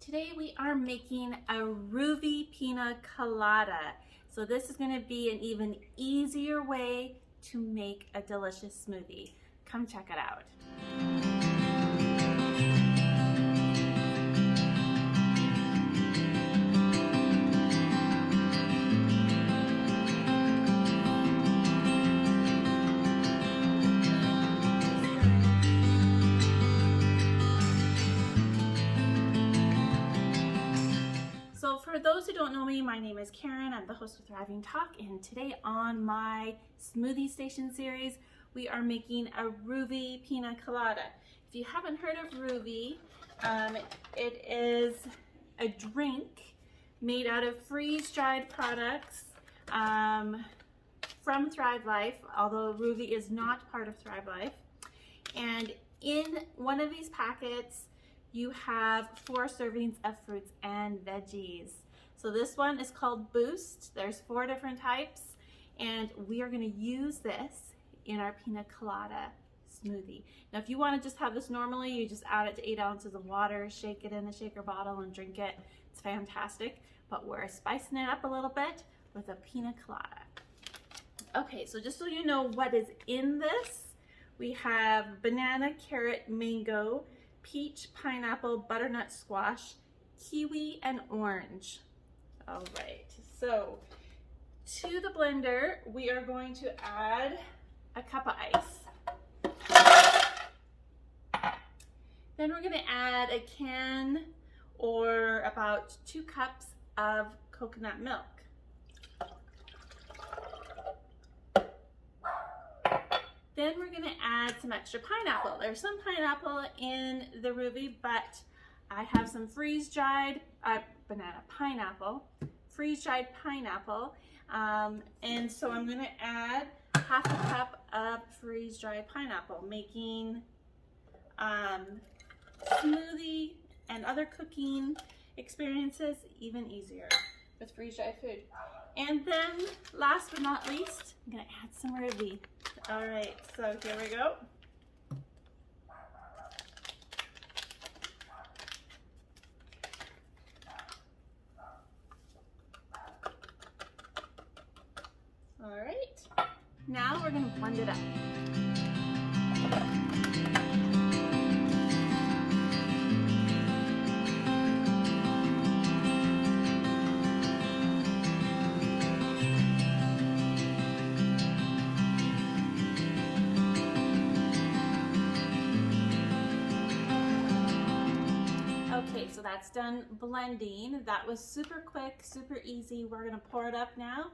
today we are making a RUVI Pina Colada. So this is going to be an even easier way to make a delicious smoothie. Come check it out. So for those who don't know me, my name is Karen. I'm the host of Thriving Talk, and today on my Smoothie Station series, we are making a RUVI Pina Colada. If you haven't heard of RUVI, it is a drink made out of freeze-dried products from Thrive Life, although RUVI is not part of Thrive Life. And in one of these packets, you have 4 servings of fruits and veggies. So this one is called Boost. There's 4 different types, and we are going to use this in our Pina Colada smoothie. Now, if you want to just have this normally, you just add it to 8 ounces of water, shake it in a shaker bottle, and drink it. It's fantastic, but we're spicing it up a little bit with a Pina Colada. Okay, so just so you know what is in this, we have banana, carrot, mango, peach, pineapple, butternut squash, kiwi, and orange. All right, so to the blender, we are going to add a cup of ice. Then we're gonna add a can or about 2 cups of coconut milk. Then we're gonna add some extra pineapple. There's some pineapple in the RUVI, but I have some freeze-dried freeze-dried pineapple, and so I'm gonna add half a cup of freeze-dried pineapple, making smoothie and other cooking experiences even easier with freeze-dried food. And then, last but not least, I'm gonna add some RUVI. All right, so here we go. All right, now we're gonna blend it up. Okay, so that's done blending. That was super quick, super easy. We're gonna pour it up now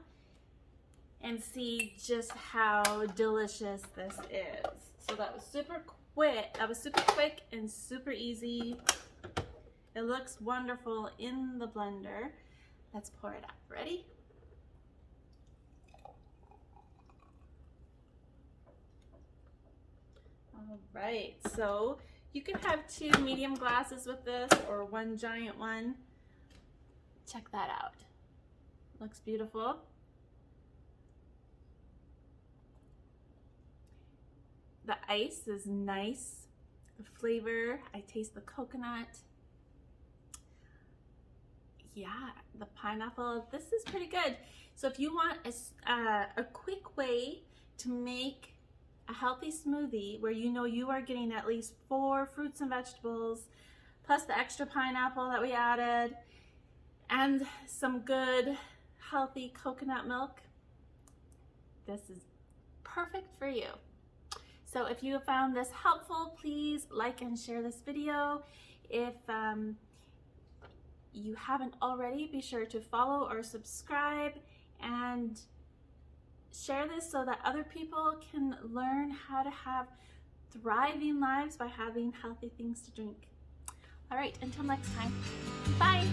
and see just how delicious this is. So that was super quick and super easy. It looks wonderful in the blender. Let's pour it up. Ready? All right, so you can have 2 medium glasses with this or 1 giant one. Check that out. Looks beautiful. The ice is nice. The flavor, I taste the coconut. Yeah, the pineapple, this is pretty good. So if you want a quick way to make a healthy smoothie where you know you are getting at least 4 fruits and vegetables, plus the extra pineapple that we added, and some good healthy coconut milk, this is perfect for you. So if you found this helpful, please like and share this video. If you haven't already, be sure to follow or subscribe and share this so that other people can learn how to have thriving lives by having healthy things to drink. All right, until next time, bye.